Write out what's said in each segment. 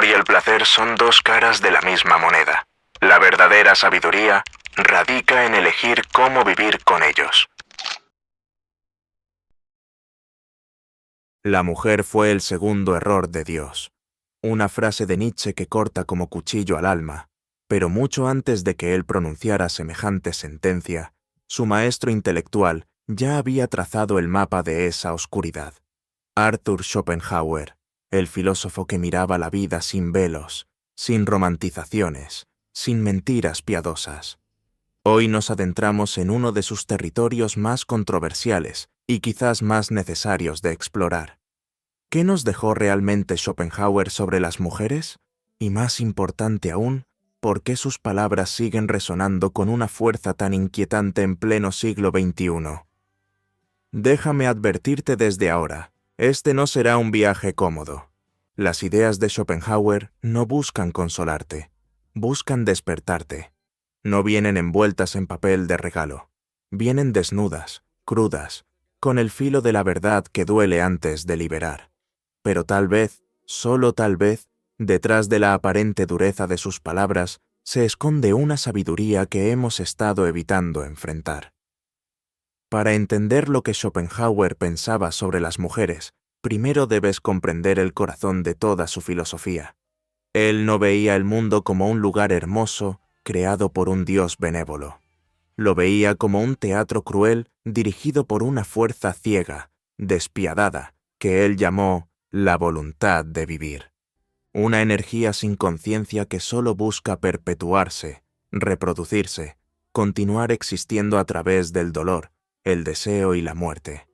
dolor y el placer son dos caras de la misma moneda. La verdadera sabiduría radica en elegir cómo vivir con ellos. La mujer fue el segundo error de Dios. Una frase de Nietzsche que corta como cuchillo al alma, pero mucho antes de que él pronunciara semejante sentencia, su maestro intelectual ya había trazado el mapa de esa oscuridad. Arthur Schopenhauer, el filósofo que miraba la vida sin velos, sin romantizaciones, sin mentiras piadosas. Hoy nos adentramos en uno de sus territorios más controversiales y quizás más necesarios de explorar. ¿Qué nos dejó realmente Schopenhauer sobre las mujeres? Y más importante aún, ¿por qué sus palabras siguen resonando con una fuerza tan inquietante en pleno siglo XXI? Déjame advertirte desde ahora, este no será un viaje cómodo. Las ideas de Schopenhauer no buscan consolarte, buscan despertarte. No vienen envueltas en papel de regalo, vienen desnudas, crudas, con el filo de la verdad que duele antes de liberar. Pero tal vez, solo tal vez, detrás de la aparente dureza de sus palabras, se esconde una sabiduría que hemos estado evitando enfrentar. Para entender lo que Schopenhauer pensaba sobre las mujeres, primero debes comprender el corazón de toda su filosofía. Él no veía el mundo como un lugar hermoso, creado por un Dios benévolo. Lo veía como un teatro cruel dirigido por una fuerza ciega, despiadada, que él llamó la voluntad de vivir. Una energía sin conciencia que solo busca perpetuarse, reproducirse, continuar existiendo a través del dolor, el deseo y la muerte.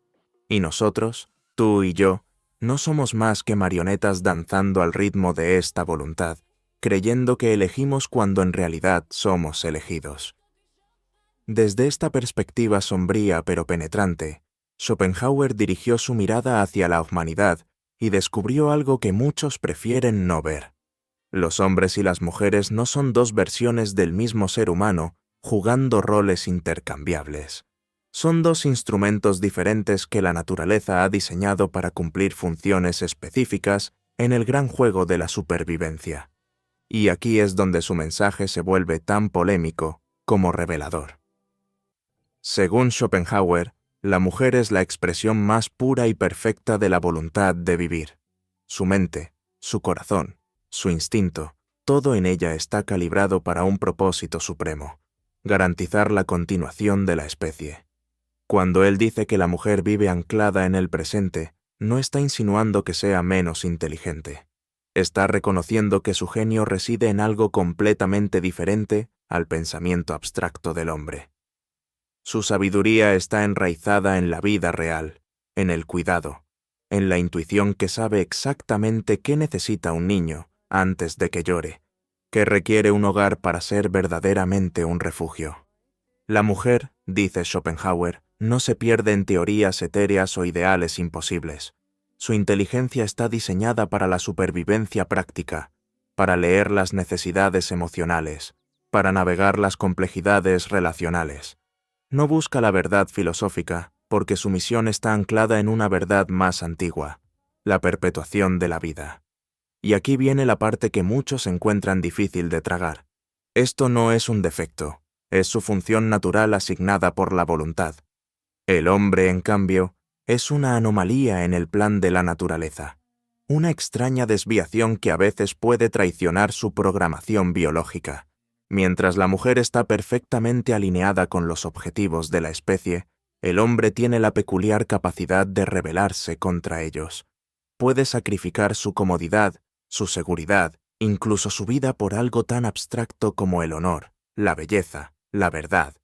Y nosotros, tú y yo, no somos más que marionetas danzando al ritmo de esta voluntad, creyendo que elegimos cuando en realidad somos elegidos. Desde esta perspectiva sombría pero penetrante, Schopenhauer dirigió su mirada hacia la humanidad y descubrió algo que muchos prefieren no ver. Los hombres y las mujeres no son dos versiones del mismo ser humano jugando roles intercambiables. Son dos instrumentos diferentes que la naturaleza ha diseñado para cumplir funciones específicas en el gran juego de la supervivencia. Y aquí es donde su mensaje se vuelve tan polémico como revelador. Según Schopenhauer, la mujer es la expresión más pura y perfecta de la voluntad de vivir. Su mente, su corazón, su instinto, todo en ella está calibrado para un propósito supremo: garantizar la continuación de la especie. Cuando él dice que la mujer vive anclada en el presente, no está insinuando que sea menos inteligente. Está reconociendo que su genio reside en algo completamente diferente al pensamiento abstracto del hombre. Su sabiduría está enraizada en la vida real, en el cuidado, en la intuición que sabe exactamente qué necesita un niño antes de que llore, que requiere un hogar para ser verdaderamente un refugio. La mujer, dice Schopenhauer, no se pierde en teorías etéreas o ideales imposibles. Su inteligencia está diseñada para la supervivencia práctica, para leer las necesidades emocionales, para navegar las complejidades relacionales. No busca la verdad filosófica, porque su misión está anclada en una verdad más antigua, la perpetuación de la vida. Y aquí viene la parte que muchos encuentran difícil de tragar. Esto no es un defecto, es su función natural asignada por la voluntad. El hombre, en cambio, es una anomalía en el plan de la naturaleza, una extraña desviación que a veces puede traicionar su programación biológica. Mientras la mujer está perfectamente alineada con los objetivos de la especie, el hombre tiene la peculiar capacidad de rebelarse contra ellos. Puede sacrificar su comodidad, su seguridad, incluso su vida por algo tan abstracto como el honor, la belleza, la verdad.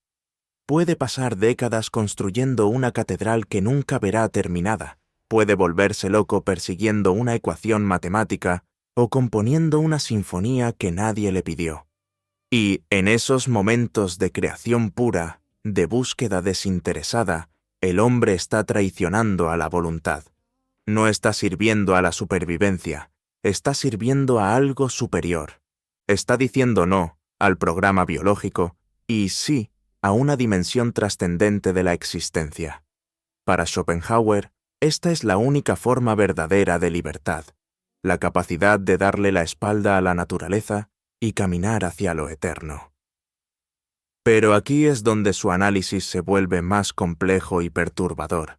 Puede pasar décadas construyendo una catedral que nunca verá terminada. Puede volverse loco persiguiendo una ecuación matemática o componiendo una sinfonía que nadie le pidió. Y en esos momentos de creación pura, de búsqueda desinteresada, el hombre está traicionando a la voluntad. No está sirviendo a la supervivencia, está sirviendo a algo superior. Está diciendo no al programa biológico y sí a una dimensión trascendente de la existencia. Para Schopenhauer, esta es la única forma verdadera de libertad. la capacidad de darle la espalda a la naturaleza y caminar hacia lo eterno. Pero aquí es donde su análisis se vuelve más complejo y perturbador,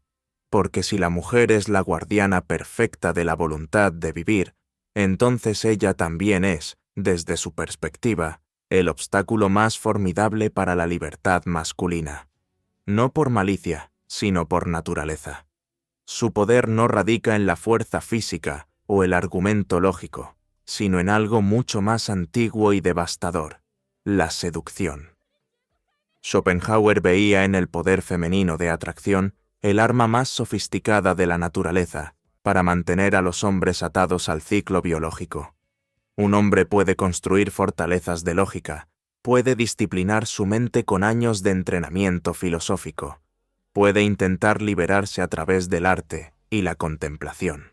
porque si la mujer es la guardiana perfecta de la voluntad de vivir, entonces ella también es, desde su perspectiva, el obstáculo más formidable para la libertad masculina. No por malicia, sino por naturaleza. Su poder no radica en la fuerza física o el argumento lógico, sino en algo mucho más antiguo y devastador: la seducción. Schopenhauer veía en el poder femenino de atracción el arma más sofisticada de la naturaleza para mantener a los hombres atados al ciclo biológico. Un hombre puede construir fortalezas de lógica, puede disciplinar su mente con años de entrenamiento filosófico, puede intentar liberarse a través del arte y la contemplación.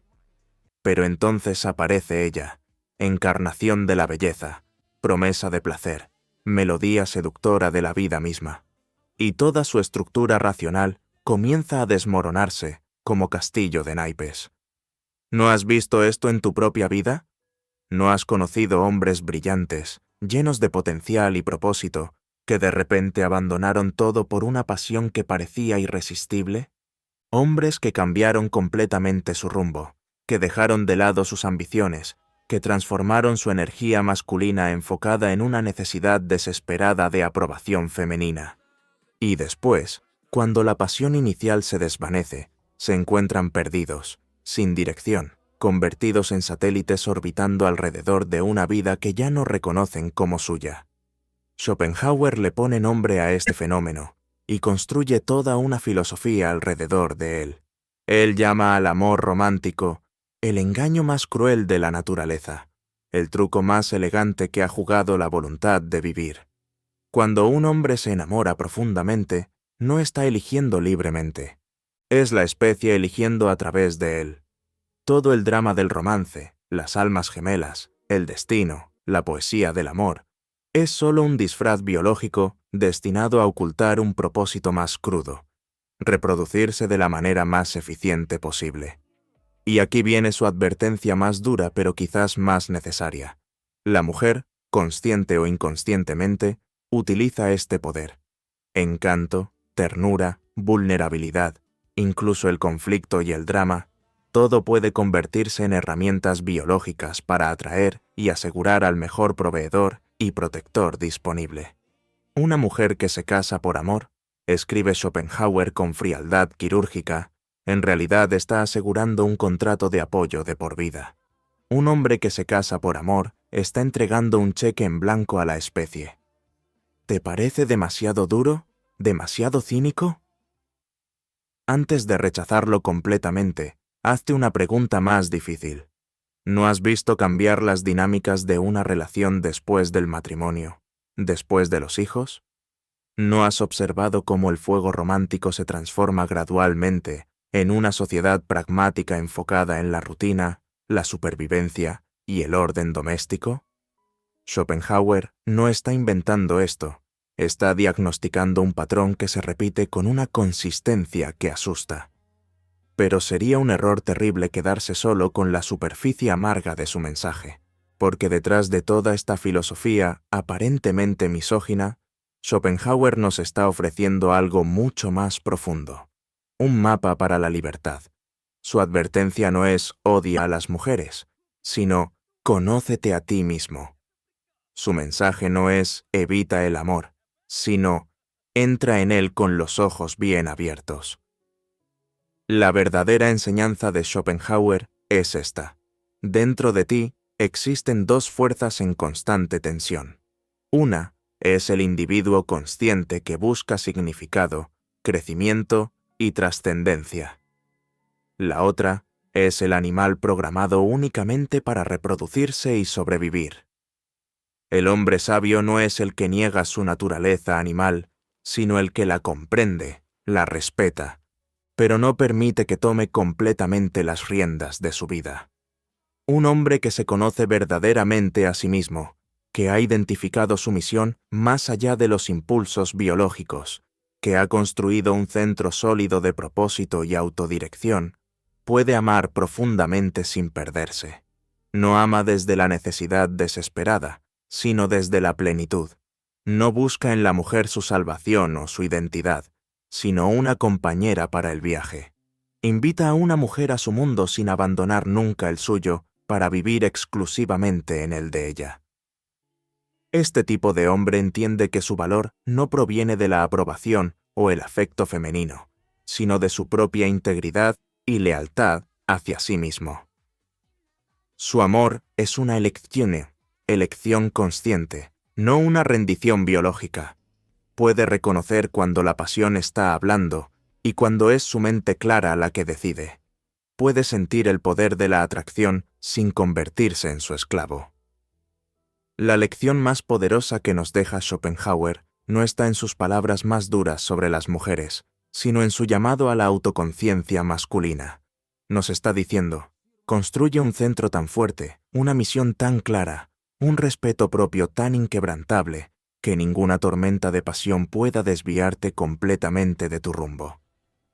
Pero entonces aparece ella, encarnación de la belleza, promesa de placer, melodía seductora de la vida misma, y toda su estructura racional comienza a desmoronarse como castillo de naipes. ¿No has visto esto en tu propia vida? ¿No has conocido hombres brillantes, llenos de potencial y propósito, que de repente abandonaron todo por una pasión que parecía irresistible? Hombres que cambiaron completamente su rumbo, que dejaron de lado sus ambiciones, que transformaron su energía masculina enfocada en una necesidad desesperada de aprobación femenina. Y después, cuando la pasión inicial se desvanece, se encuentran perdidos, sin dirección, convertidos en satélites orbitando alrededor de una vida que ya no reconocen como suya. Schopenhauer le pone nombre a este fenómeno y construye toda una filosofía alrededor de él. Él llama al amor romántico el engaño más cruel de la naturaleza, el truco más elegante que ha jugado la voluntad de vivir. Cuando un hombre se enamora profundamente, no está eligiendo libremente. Es la especie eligiendo a través de él. Todo el drama del romance, las almas gemelas, el destino, la poesía del amor, es solo un disfraz biológico destinado a ocultar un propósito más crudo: reproducirse de la manera más eficiente posible. Y aquí viene su advertencia más dura, pero quizás más necesaria. La mujer, consciente o inconscientemente, utiliza este poder. Encanto, ternura, vulnerabilidad, incluso el conflicto y el drama, todo puede convertirse en herramientas biológicas para atraer y asegurar al mejor proveedor y protector disponible. Una mujer que se casa por amor, escribe Schopenhauer con frialdad quirúrgica, en realidad está asegurando un contrato de apoyo de por vida. Un hombre que se casa por amor está entregando un cheque en blanco a la especie. ¿Te parece demasiado duro? ¿Demasiado cínico? Antes de rechazarlo completamente, hazte una pregunta más difícil. ¿No has visto cambiar las dinámicas de una relación después del matrimonio, después de los hijos? ¿No has observado cómo el fuego romántico se transforma gradualmente en una sociedad pragmática enfocada en la rutina, la supervivencia y el orden doméstico? Schopenhauer no está inventando esto, está diagnosticando un patrón que se repite con una consistencia que asusta. Pero sería un error terrible quedarse solo con la superficie amarga de su mensaje, porque detrás de toda esta filosofía aparentemente misógina, Schopenhauer nos está ofreciendo algo mucho más profundo: un mapa para la libertad. Su advertencia no es odia a las mujeres, sino conócete a ti mismo. Su mensaje no es evita el amor, sino entra en él con los ojos bien abiertos. La verdadera enseñanza de Schopenhauer es esta: dentro de ti existen dos fuerzas en constante tensión. Una es el individuo consciente que busca significado, crecimiento y trascendencia. La otra es el animal programado únicamente para reproducirse y sobrevivir. El hombre sabio no es el que niega su naturaleza animal, sino el que la comprende, la respeta, pero no permite que tome completamente las riendas de su vida. Un hombre que se conoce verdaderamente a sí mismo, que ha identificado su misión más allá de los impulsos biológicos, que ha construido un centro sólido de propósito y autodirección, puede amar profundamente sin perderse. No ama desde la necesidad desesperada, sino desde la plenitud. No busca en la mujer su salvación o su identidad, sino una compañera para el viaje. Invita a una mujer a su mundo sin abandonar nunca el suyo para vivir exclusivamente en el de ella. Este tipo de hombre entiende que su valor no proviene de la aprobación o el afecto femenino, sino de su propia integridad y lealtad hacia sí mismo. Su amor es una elección consciente, no una rendición biológica. Puede reconocer cuando la pasión está hablando y cuando es su mente clara la que decide. Puede sentir el poder de la atracción sin convertirse en su esclavo. La lección más poderosa que nos deja Schopenhauer no está en sus palabras más duras sobre las mujeres, sino en su llamado a la autoconciencia masculina. Nos está diciendo: construye un centro tan fuerte, una misión tan clara, un respeto propio tan inquebrantable, que ninguna tormenta de pasión pueda desviarte completamente de tu rumbo.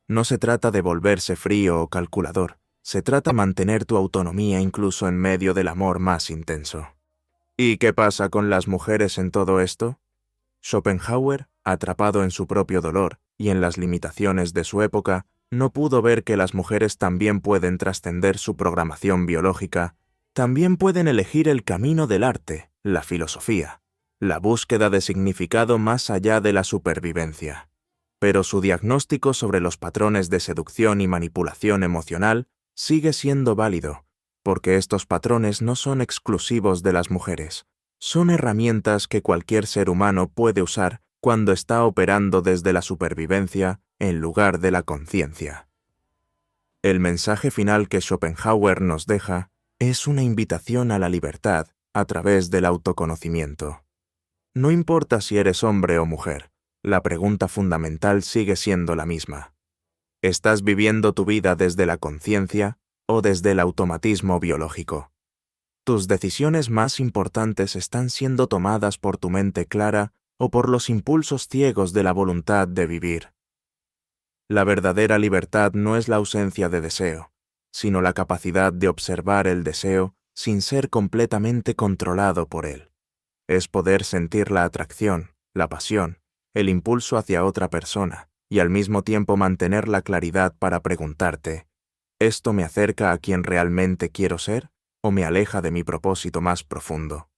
No se trata de volverse frío o calculador, se trata de mantener tu autonomía incluso en medio del amor más intenso. ¿Y qué pasa con las mujeres en todo esto? Schopenhauer, atrapado en su propio dolor y en las limitaciones de su época, no pudo ver que las mujeres también pueden trascender su programación biológica, también pueden elegir el camino del arte, la filosofía, la búsqueda de significado más allá de la supervivencia. Pero su diagnóstico sobre los patrones de seducción y manipulación emocional sigue siendo válido, porque estos patrones no son exclusivos de las mujeres. Son herramientas que cualquier ser humano puede usar cuando está operando desde la supervivencia en lugar de la conciencia. El mensaje final que Schopenhauer nos deja es una invitación a la libertad a través del autoconocimiento. No importa si eres hombre o mujer, la pregunta fundamental sigue siendo la misma. ¿Estás viviendo tu vida desde la conciencia o desde el automatismo biológico? ¿Tus decisiones más importantes están siendo tomadas por tu mente clara o por los impulsos ciegos de la voluntad de vivir? La verdadera libertad no es la ausencia de deseo, sino la capacidad de observar el deseo sin ser completamente controlado por él. Es poder sentir la atracción, la pasión, el impulso hacia otra persona, y al mismo tiempo mantener la claridad para preguntarte: ¿esto me acerca a quien realmente quiero ser o me aleja de mi propósito más profundo?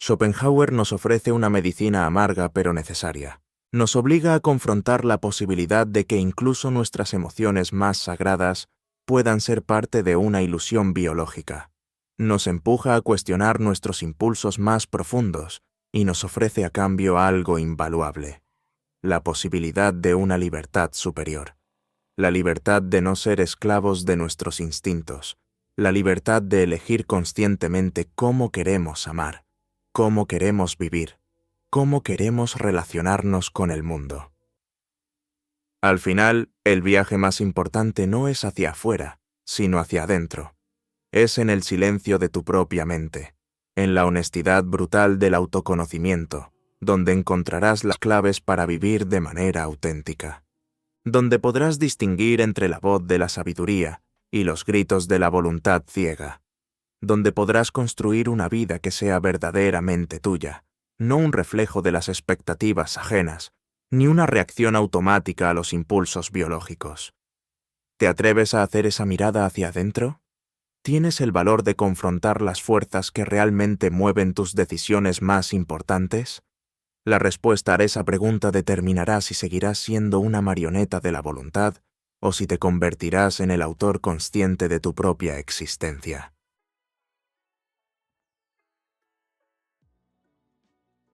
Schopenhauer nos ofrece una medicina amarga pero necesaria. Nos obliga a confrontar la posibilidad de que incluso nuestras emociones más sagradas puedan ser parte de una ilusión biológica. Nos empuja a cuestionar nuestros impulsos más profundos y nos ofrece a cambio algo invaluable: la posibilidad de una libertad superior. La libertad de no ser esclavos de nuestros instintos, la libertad de elegir conscientemente cómo queremos amar, cómo queremos vivir, cómo queremos relacionarnos con el mundo. Al final, el viaje más importante no es hacia afuera, sino hacia adentro. Es en el silencio de tu propia mente, en la honestidad brutal del autoconocimiento, donde encontrarás las claves para vivir de manera auténtica, donde podrás distinguir entre la voz de la sabiduría y los gritos de la voluntad ciega, donde podrás construir una vida que sea verdaderamente tuya, no un reflejo de las expectativas ajenas, ni una reacción automática a los impulsos biológicos. ¿Te atreves a hacer esa mirada hacia adentro? ¿Tienes el valor de confrontar las fuerzas que realmente mueven tus decisiones más importantes? La respuesta a esa pregunta determinará si seguirás siendo una marioneta de la voluntad o si te convertirás en el autor consciente de tu propia existencia.